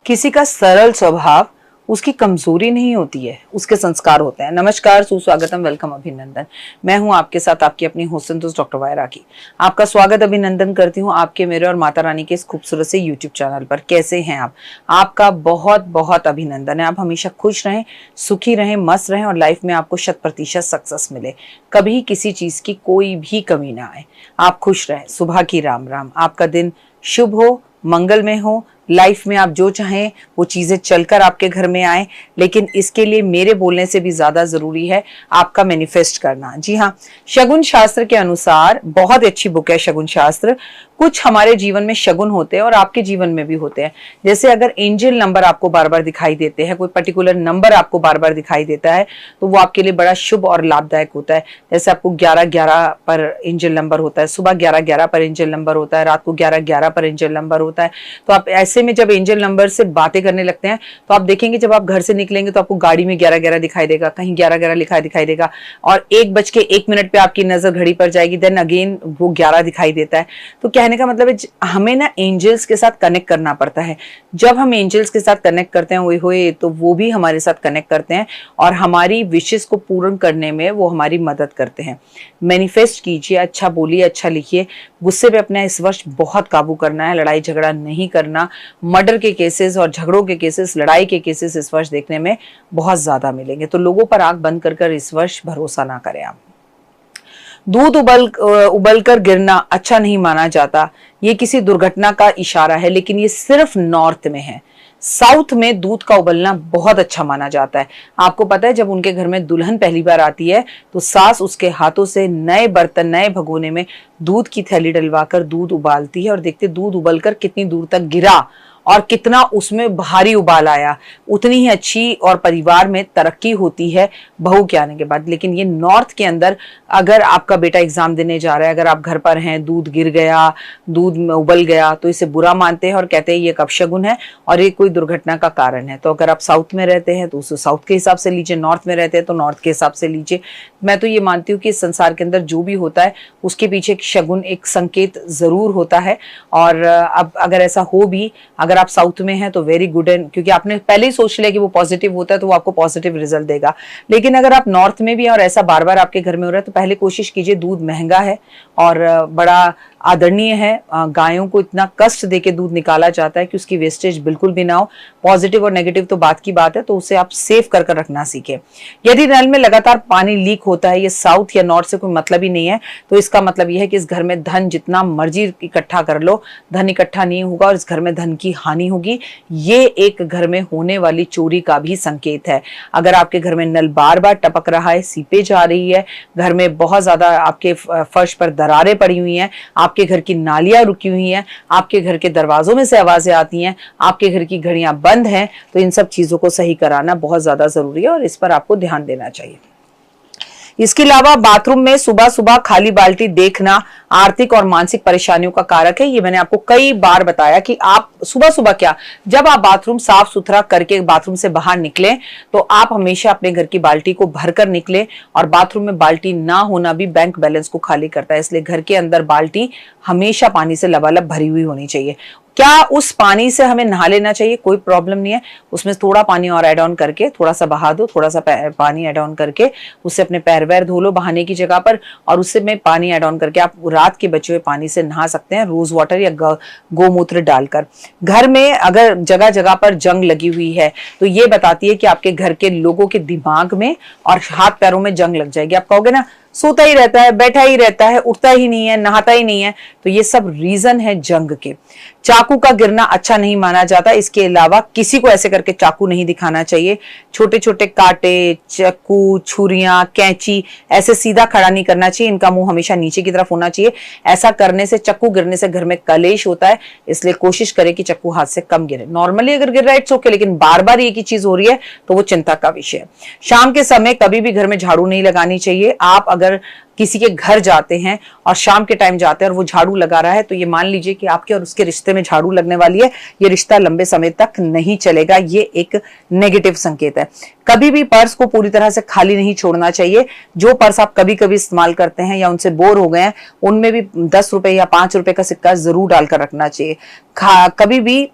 किसी का सरल स्वभाव उसकी कमजोरी नहीं होती है, उसके संस्कार होते हैं। नमस्कार, सुस्वागतम, वेलकम, अभिनंदन। मैं हूं आपके साथ आपकी अपनी होस्ट डॉक्टर वायरा की। आपका स्वागत अभिनंदन करती हूं आपके, मेरे और माता रानी के इस खूबसूरत से यूट्यूब चैनल पर। कैसे हैं आप? आपका बहुत बहुत अभिनंदन है। आप हमेशा खुश रहें, सुखी रहें, मस्त रहें और लाइफ में आपको 100% सक्सेस मिले। कभी किसी चीज की कोई भी कमी ना आए। आप खुश रहें। सुबह की राम राम। आपका दिन शुभ हो, मंगलमय हो। लाइफ में आप जो चाहें वो चीजें चलकर आपके घर में आए, लेकिन इसके लिए मेरे बोलने से भी ज्यादा जरूरी है आपका मैनिफेस्ट करना। जी हाँ, शगुन शास्त्र के अनुसार बहुत अच्छी बुक है शगुन शास्त्र। कुछ हमारे जीवन में शगुन होते हैं और आपके जीवन में भी होते हैं। जैसे अगर एंजल नंबर आपको बार बार दिखाई देते हैं, कोई पर्टिकुलर नंबर आपको बार बार दिखाई देता है, तो वो आपके लिए बड़ा शुभ और लाभदायक होता है। जैसे आपको 11-11 पर एंजल नंबर होता है, सुबह 11-11 पर एंजल नंबर होता है, रात को 11-11 पर एंजल नंबर होता है। तो आप ऐसे में जब एंजल नंबर से बातें करने लगते हैं तो आप देखेंगे जब आप घर से निकलेंगे तो आपको गाड़ी में 11-11 दिखाई देगा, कहीं 11-11 लिखा दिखाई देगा, और 1:01 पे आपकी नजर घड़ी पर जाएगी, देन अगेन वो 11 दिखाई देता है। तो कहने का मतलब है हमें ना एंजल्स के साथ कनेक्ट करना पड़ता है। जब हम एंजल्स के साथ कनेक्ट करते हैं ओए होए, तो वो भी हमारे साथ कनेक्ट करते हैं और हमारी विशेष को पूर्ण करने में वो हमारी मदद करते हैं। मैनिफेस्ट कीजिए, अच्छा बोलिए, अच्छा लिखिए। गुस्से पे अपना इस वर्ष बहुत काबू करना है, लड़ाई झगड़ा नहीं करना। मर्डर के केसेस और झगड़ों के केसेस, लड़ाई के केसेस इस वर्ष देखने में बहुत ज्यादा मिलेंगे। तो लोगों पर आंख बंद कर इस वर्ष भरोसा ना करें आप। दूध उबल कर गिरना अच्छा नहीं माना जाता, ये किसी दुर्घटना का इशारा है, लेकिन ये सिर्फ नॉर्थ में है। साउथ में दूध का उबलना बहुत अच्छा माना जाता है। आपको पता है जब उनके घर में दुल्हन पहली बार आती है तो सास उसके हाथों से नए बर्तन, नए भगोने में दूध की थैली डलवाकर दूध उबालती है और देखते दूध उबलकर कितनी दूर तक गिरा और कितना उसमें भारी उबाल आया। उतनी ही अच्छी और परिवार में तरक्की होती है बहू के आने के बाद। लेकिन ये नॉर्थ के अंदर अगर आपका बेटा एग्जाम देने जा रहा है, अगर आप घर पर हैं, दूध गिर गया, दूध में उबल गया, तो इसे बुरा मानते हैं और कहते हैं ये अपशगुन है और ये कोई दुर्घटना का कारण है। तो अगर आप साउथ में रहते हैं तो उसे साउथ के हिसाब से लीजिए, नॉर्थ में रहते हैं तो नॉर्थ के हिसाब से लीजिए। मैं तो ये मानती हूँ कि इस संसार के अंदर जो भी होता है उसके पीछे एक शगुन, एक संकेत जरूर होता है। और अब अगर ऐसा हो भी, अगर आप साउथ में हैं तो वेरी गुड है, क्योंकि आपने पहले ही सोच लिया कि वो पॉजिटिव होता है तो वो आपको पॉजिटिव रिजल्ट देगा। लेकिन अगर आप नॉर्थ में भी हैं और ऐसा बार बार आपके घर में हो रहा है तो पहले कोशिश कीजिए। दूध महंगा है और बड़ा आदरणीय है। गायों को इतना कष्ट देके दूध निकाला जाता है कि उसकी वेस्टेज बिल्कुल भी ना हो। पॉजिटिव और नेगेटिव तो बात की बात है, तो उसे आप सेव कर रखना सीखें। यदि नल में लगातार पानी लीक होता है, ये साउथ या नॉर्थ से कोई मतलब ही नहीं है, तो इसका मतलब यह है कि इस घर में धन जितना मर्जी इकट्ठा कर लो, धन इकट्ठा नहीं होगा और इस घर में धन की हानि होगी। ये एक घर में होने वाली चोरी का भी संकेत है। अगर आपके घर में नल बार बार टपक रहा है, सीपेज आ रही है, घर में बहुत ज्यादा आपके फर्श पर दरारें पड़ी हुई हैं, आपके घर की नालियां रुकी हुई हैं, आपके घर के दरवाजों में से आवाजें आती हैं, आपके घर की घड़ियां बंद हैं, तो इन सब चीजों को सही कराना बहुत ज्यादा जरूरी है और इस पर आपको ध्यान देना चाहिए। इसके अलावा बाथरूम में सुबह सुबह खाली बाल्टी देखना आर्थिक और मानसिक परेशानियों का कारक है। ये मैंने आपको कई बार बताया कि आप सुबह सुबह क्या, जब आप बाथरूम साफ सुथरा करके बाथरूम से बाहर निकले तो आप हमेशा अपने घर की बाल्टी को भरकर निकले। और बाथरूम में बाल्टी ना होना भी बैंक बैलेंस को खाली करता है, इसलिए घर के अंदर बाल्टी हमेशा पानी से लबालब भरी हुई होनी चाहिए। क्या उस पानी से हमें नहा लेना चाहिए? कोई प्रॉब्लम नहीं है, उसमें थोड़ा पानी और ऐड ऑन करके थोड़ा सा बहा दो, थोड़ा सा पानी ऐड ऑन करके उससे अपने पैर वैर धो लो बहाने की जगह पर, और उससे में पानी ऐड ऑन करके आप रात के बचे हुए पानी से नहा सकते हैं, रोज वाटर या गोमूत्र डालकर। घर में अगर जगह जगह पर जंग लगी हुई है तो ये बताती है कि आपके घर के लोगों के दिमाग में और हाथ पैरों में जंग लग जाएगी। आप कहोगे ना सोता ही रहता है, बैठा ही रहता है, उठता ही नहीं है, नहाता ही नहीं है, तो ये सब रीजन है जंग के। चाकू का गिरना अच्छा नहीं माना जाता। इसके अलावा किसी को ऐसे करके चाकू नहीं दिखाना चाहिए। छोटे छोटे कांटे, चाकू, छुरियां, कैंची ऐसे सीधा खड़ा नहीं करना चाहिए। इनका मुंह हमेशा नीचे की तरफ होना चाहिए। ऐसा करने से, चक्कू गिरने से घर में कलेश होता है, इसलिए कोशिश करें कि चक्कू हाथ से कम गिरे। नॉर्मली अगर गिर रहा है इट्स ओके, लेकिन बार बार एक ही चीज हो रही है तो वो चिंता का विषय है। शाम के समय कभी भी घर में झाड़ू नहीं लगानी चाहिए। आप अगर किसी के घर जाते हैं और शाम के टाइम जाते हैं और वो झाड़ू लगा रहा है तो ये मान लीजिए कि आपके और उसके रिश्ते में झाड़ू लगने वाली है। ये रिश्ता लंबे समय तक नहीं चलेगा, ये एक नेगेटिव संकेत है। कभी भी पर्स को पूरी तरह से खाली नहीं छोड़ना चाहिए। जो पर्स आप कभी कभी इस्तेमाल करते हैं या उनसे बोर हो गए हैं, उनमें भी 10 रुपए या 5 रुपए का सिक्का जरूर डालकर रखना चाहिए। कभी भी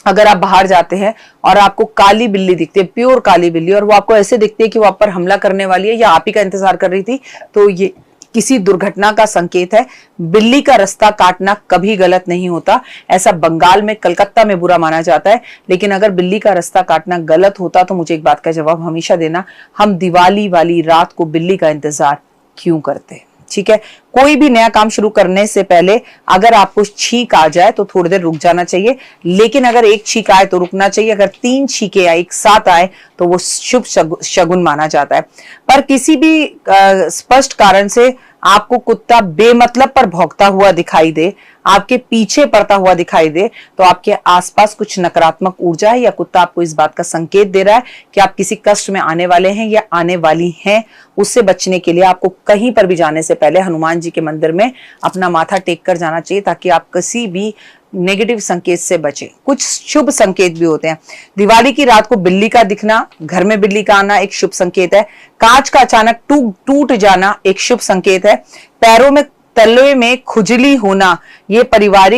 अगर आप बाहर जाते हैं और आपको काली बिल्ली दिखती है, प्योर काली बिल्ली, और वो आपको ऐसे दिखती है कि वो आप पर हमला करने वाली है या आप ही का इंतजार कर रही थी, तो ये किसी दुर्घटना का संकेत है। बिल्ली का रास्ता काटना कभी गलत नहीं होता, ऐसा बंगाल में, कलकत्ता में बुरा माना जाता है। लेकिन अगर बिल्ली का रास्ता काटना गलत होता तो मुझे एक बात का जवाब हमेशा देना, हम दिवाली वाली रात को बिल्ली का इंतजार क्यों करते? ठीक है, कोई भी नया काम शुरू करने से पहले अगर आपको छींक आ जाए तो थोड़ी देर रुक जाना चाहिए, लेकिन अगर एक छींक आए तो रुकना चाहिए। अगर 3 छींके एक साथ आए तो वो शुभ शगुन माना जाता है। पर किसी भी स्पष्ट कारण से आपको कुत्ता बेमतलब पर भौंकता हुआ दिखाई दे, आपके पीछे पड़ता हुआ दिखाई दे, तो आपके आसपास कुछ नकारात्मक ऊर्जा है या कुत्ता आपको इस बात का संकेत दे रहा है कि आप किसी कष्ट में आने वाले हैं या आने वाली हैं। उससे बचने के लिए आपको कहीं पर भी जाने से पहले हनुमान जी के मंदिर में अपना माथा टेक कर जाना चाहिए, ताकि आप किसी भी नेगेटिव संकेत से बचें। कुछ शुभ संकेत भी होते हैं। दिवाली की रात को बिल्ली का दिखना, घर में बिल्ली का आना एक शुभ संकेत है। कांच का अचानक टूट जाना एक शुभ संकेत है। पैरों में, तलवे में खुजली होना, ये परिवार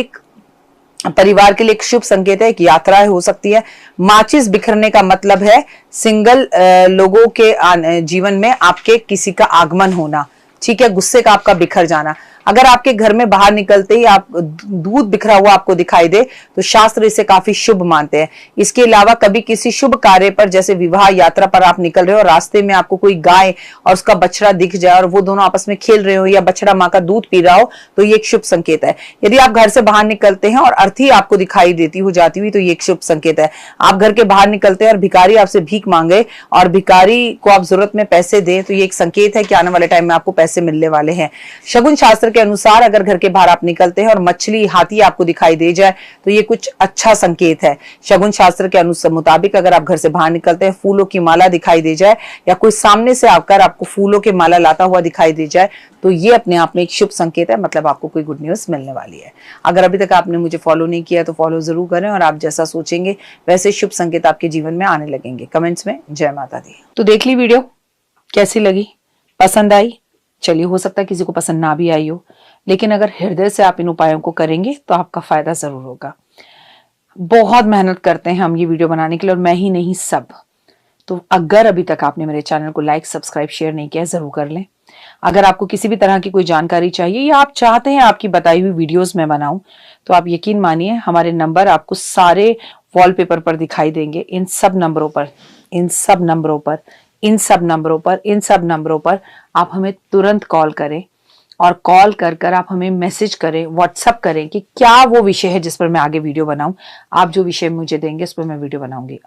के लिए एक शुभ संकेत है, एक यात्रा हो सकती है। माचिस बिखरने का मतलब है सिंगल लोगों के जीवन में आपके किसी का आगमन होना। ठीक है, गुस्से का आपका बिखर जाना। अगर आपके घर में बाहर निकलते ही आप दूध बिखरा हुआ आपको दिखाई दे तो शास्त्र इसे काफी शुभ मानते हैं। इसके अलावा कभी किसी शुभ कार्य पर, जैसे विवाह यात्रा पर आप निकल रहे हो और रास्ते में आपको कोई गाय और उसका बछड़ा दिख जाए और वो दोनों आपस में खेल रहे हो या बछड़ा माँ का दूध पी रहा हो, तो ये एक शुभ संकेत है। यदि आप घर से बाहर निकलते हैं और अर्थी आपको दिखाई देती हो जाती हुई, तो ये एक शुभ संकेत है। आप घर के बाहर निकलते हैं और भिखारी आपसे भीख मांगे और भिखारी को आप जरूरत में पैसे दे, तो ये एक संकेत है कि आने वाले टाइम में आपको पैसे मिलने वाले हैं। शगुन शास्त्र के अनुसार अगर घर के बाहर आप निकलते हैं और मछली, हाथी आपको दिखाई दे जाए, तो ये कुछ अच्छा संकेत है। शगुन शास्त्र के अनुसार मुताबिक अगर आप घर से बाहर निकलते हैं, फूलों की माला दिखाई दे जाए या कोई सामने से आकर आपको फूलों की माला लाता हुआ दिखाई दे जाए, तो ये अपने आप में एक शुभ संकेत है, मतलब आपको कोई गुड न्यूज मिलने वाली है। अगर अभी तक आपने मुझे फॉलो नहीं किया तो फॉलो जरूर करें, और आप जैसा सोचेंगे वैसे शुभ संकेत आपके जीवन में आने लगेंगे। कमेंट्स में जय माता दी। तो देख ली वीडियो, कैसी लगी, पसंद आई? चलिए, हो सकता है किसी को पसंद ना भी आई हो, लेकिन अगर हृदय से आप इन उपायों को करेंगे तो आपका फायदा जरूर होगा। बहुत मेहनत करते हैं हम ये वीडियो बनाने के लिए, और मैं ही नहीं, सब। तो अगर अभी तक आपने मेरे चैनल को लाइक, सब्सक्राइब, शेयर नहीं किया, जरूर कर लें। अगर आपको किसी भी तरह की कोई जानकारी चाहिए या आप चाहते हैं आपकी बताई हुई वीडियोस में बनाऊं, तो आप यकीन मानिए हमारे नंबर आपको सारे वॉलपेपर पर दिखाई देंगे। इन सब नंबरों पर आप हमें तुरंत कॉल करें, और कॉल कर आप हमें मैसेज करें, व्हाट्सएप करें कि क्या वो विषय है जिस पर मैं आगे वीडियो बनाऊं। आप जो विषय मुझे देंगे उस पर मैं वीडियो बनाऊंगी।